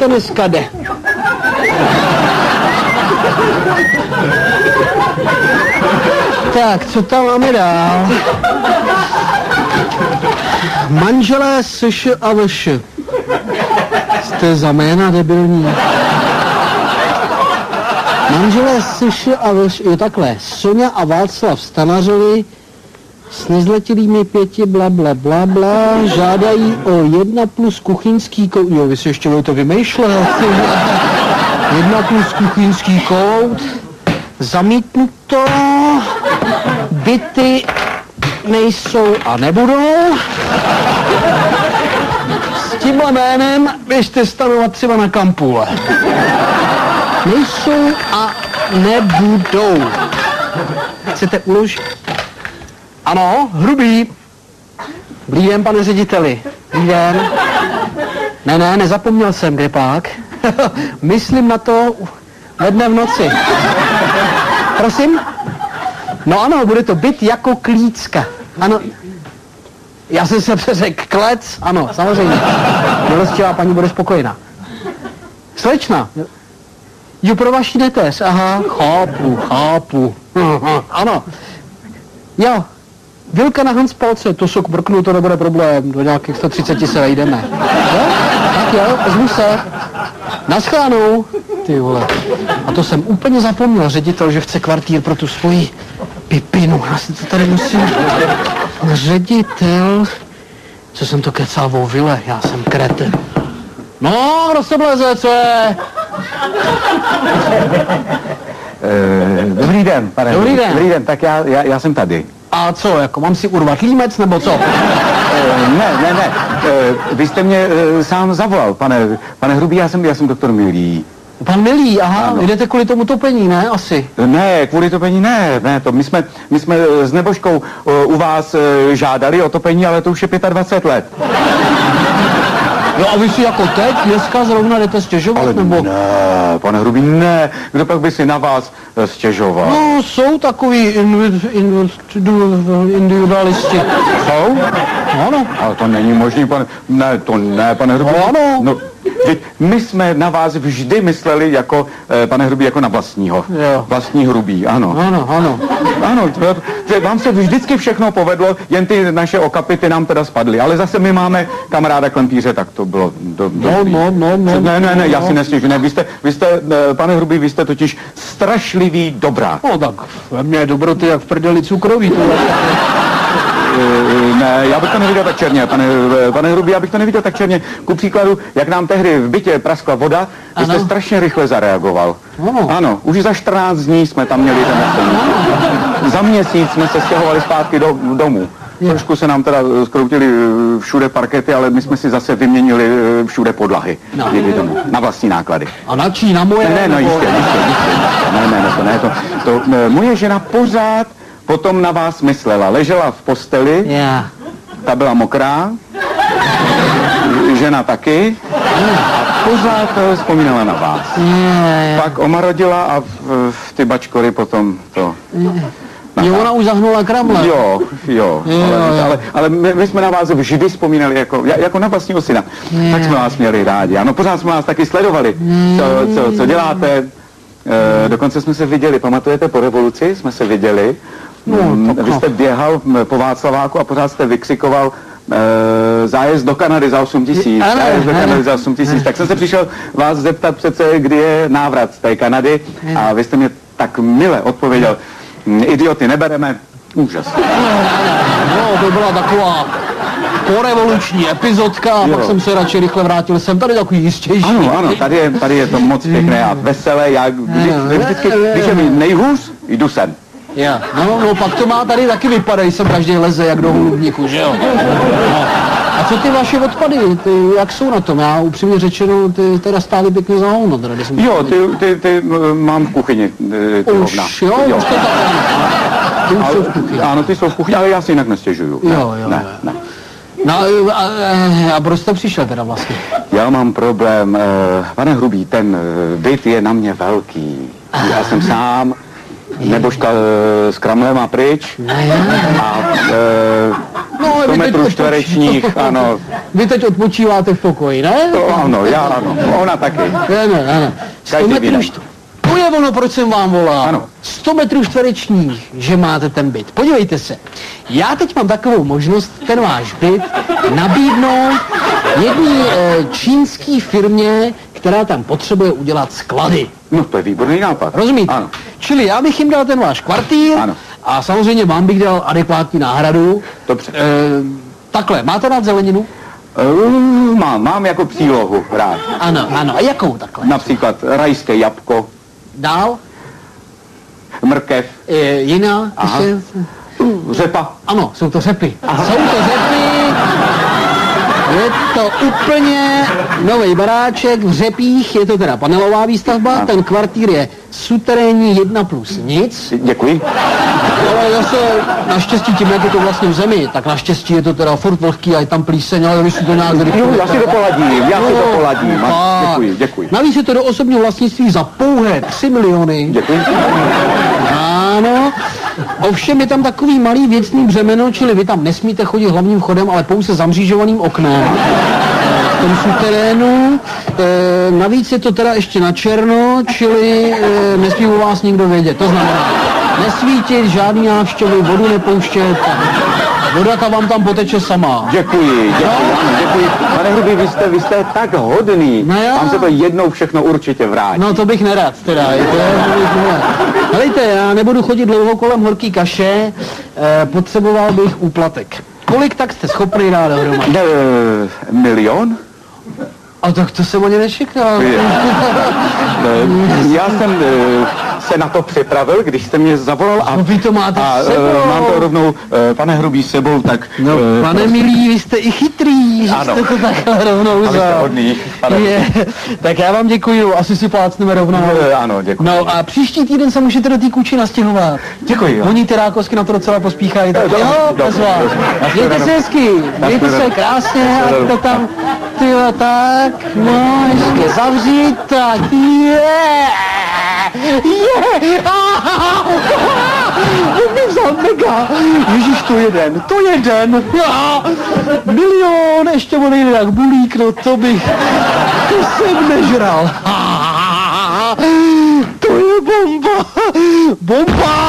to dneska jde. Tak, co tam máme dál? Manželé SŠ a VŠ. Jste za jména debilní. Manželé SŠ a VŠ, jo takhle, Soňa a Václav Stanařovi s nezletilými 5 bla bla bla bla žádají o 1+ kuchyňský kout. Jo, vy si ještě budete vymýšlet. 1+ kuchyňský kout. Zamítnuto. Byty nejsou a nebudou. S tímhle jménem běžte stanovat třeba na Kampule. Nejsou a nebudou. Chcete uložit? Ano, Hrubý. Dobrý den, pane řediteli. Dobrý den. Ne, nezapomněl jsem, kde pak. Myslím na to ve dne v noci. Prosím? No ano, bude to byt jako klícka. Ano. Já jsem se přeřekl, klec, ano, samozřejmě. Milostivá paní bude spokojená. Slečna. Jo, pro vaši neteř, aha, chápu. Ano. Jo, Vilka na Hanspalce, to sok brknu, to nebude problém, do nějakých 130 se vejdeme. Jo? Tak jo, zvu se. Naschledanou. Ty vole. A to jsem úplně zapomněl, ředitel, že chce kvartír pro tu svoji Pipinu. Já si to tady musím... Ředitel... Co jsem to kecal o vile? Já jsem kreten. No, kdo se bleze, co je? Dobrý den, pane. Dobrý den. Dobrý den, tak já jsem tady. A co, jako mám si urvat límec, nebo co? Ne. Vy jste mě sám zavolal, pane Hrubý, já jsem doktor Milý. Pan Milý, aha, jdete kvůli tomu topení, ne, asi? Ne, kvůli topení ne, to my jsme s Nebožkou u vás žádali o topení, ale to už je 25 let. Jo, a vy si jako teď, dneska zrovna jdete stěžovat, ale nebo? Ne, pane Hrubý, ne, kdo pak by si na vás stěžoval? No, jsou takový individualisti. Jsou? Ano. Ale to není možný, pane Hrubý. Ano. No, my jsme na vás vždy mysleli jako, pane Hrubý, jako na vlastního. Jo. Vlastní Hrubý, ano. Ano, vám se vždycky všechno povedlo, jen ty naše okapity nám teda spadly. Ale zase my máme kamaráda Klempíře, tak to bylo No. Ne, já si nestěžuji. Ne, vy jste, pane Hrubý, vy jste totiž strašlivý dobrák. No tak, ve mně je dobroty jak v prdeli cukroví. Ne, já bych to neviděl tak černě, pane Hrubý, já bych to neviděl tak černě. Ku příkladu, jak nám tehdy v bytě praskla voda, vy jste strašně rychle zareagoval. Ano, už za 14 dní jsme tam měli ten Za měsíc jsme se stěhovali zpátky domů. Trošku se nám teda skroutili všude parkety, ale my jsme si zase vyměnili všude podlahy. Díky tomu, na vlastní náklady. A na čí, na moje? Ne, jistě. To moje žena pořád potom na vás myslela. Ležela v posteli, ta byla mokrá, žena taky, a pořád vzpomínala na vás. Pak omarodila a v ty bačkory potom to... Jo, ona už zahnula kramle. Jo. Ale my jsme na vás vždy vzpomínali jako na vlastního syna. Tak jsme vás měli rádi. Ano, pořád jsme vás taky sledovali, co děláte. Dokonce jsme se viděli, pamatujete, po revoluci jsme se viděli. Vy jste běhal po Václaváku a pořád jste vykřikoval zájezd do Kanady za 8 000. Tak jsem se přišel vás zeptat přece, kdy je návrat z té Kanady a vy jste mě tak mile odpověděl, idioty nebereme, úžas. No, to byla taková porevoluční epizodka a pak jsem se radši rychle vrátil sem, tady takový jistější. Ano, tady je to moc pěkné a veselé, já vždycky, když je mi nejhůř, jdu sem. No, pak to má tady taky vypadají, sem každý leze jak do holubníku, že jo? A co ty vaše odpady, jak jsou na tom? Já upřímně řečeno, ty teda stály pěkně za hovno. Jo, ty mám v kuchyni, ty hovna. Už to tak. Ty už jsou v kuchyni. Ano, ty jsou v kuchyni, ale já si jinak nestěžuju. Ne. No a proč jste přišel teda vlastně? Já mám problém, pane Hrubý, ten byt je na mě velký. Já jsem sám, Nebožka s Kramlem a pryč. No 100 metrů čtverečních, ano. Vy teď odpočíváte v pokoji, ne? To ano, já ano, ona taky. Ano. 100 metrů to je ono, proč jsem vám volal. Ano. 100 metrů čtverečních, že máte ten byt. Podívejte se, já teď mám takovou možnost ten váš byt nabídnout jedné čínské firmě, která tam potřebuje udělat sklady. No to je výborný nápad. Rozumíte? Ano. Čili já bych jim dal ten váš kvartír Ano. a samozřejmě vám bych dal adekvátní náhradu. Dobře. Takhle, máte rád zeleninu? Mám jako přílohu rád. Ano. A jakou takhle? Například rajské jabko, Dál? mrkev, Jiná? Aha. Ještě? řepa. Ano, jsou to řepy. Jsou to řepy. Je to úplně nový baráček v Řepích, je to teda panelová výstavba, ten kvartír je suterénní 1+nic. Děkuji. Ale zase naštěstí tím, jak je to vlastně v zemi, tak naštěstí je to teda furt vlhký a je tam plíseň, ale vy si to nějak zrychlíte. Jo, já si to poladím. Děkuji. Navíc je to do osobního vlastnictví za pouhé 3 miliony. Děkuji. Ano, ovšem je tam takový malý věcný břemeno, čili vy tam nesmíte chodit hlavním vchodem, ale pouze zamřížovaným oknem. V tom suterénu. Navíc je to teda ještě na černo, čili nesmí u vás nikdo vědět. To znamená, nesvítit, žádný návštěvy, vodu nepouštět. Voda ta vám tam poteče sama. Děkuji. Pane Hrubý, vy jste tak hodný. No já. Vám se to jednou všechno určitě vrátí. No to bych nerad teda. Helejte, já nebudu chodit dlouho kolem horký kaše, potřeboval bych úplatek. Kolik tak jste schopný dát dohromady? 1 milion? A tak to jsem ani nečekal. Já jsem se na to připravil, když jste mě zavolal a... No vy to máte s sebou. Mám to rovnou, pane Hrubý, s sebou, tak... No, pane milý, vy jste i chytrý, že jste to takhle rovnou vzal. vzal. Hodný, pane tak já vám děkuju, asi si plácneme rovnou. Ano, děkuji. No a příští týden se můžete do té Kůči nastěhovat. Děkuji. Oni ty rákosky na to docela pospíchají. Tak jo, bez vás. Mějte se hezky, mějte se krásně, ať to tam, tyjo, tak, no, ještě zavřít, tak, On mi vzal mega. Ježíš, to je den. Ja, milion, ještě odejde jak bulík, no to jsem nežral. To je bomba.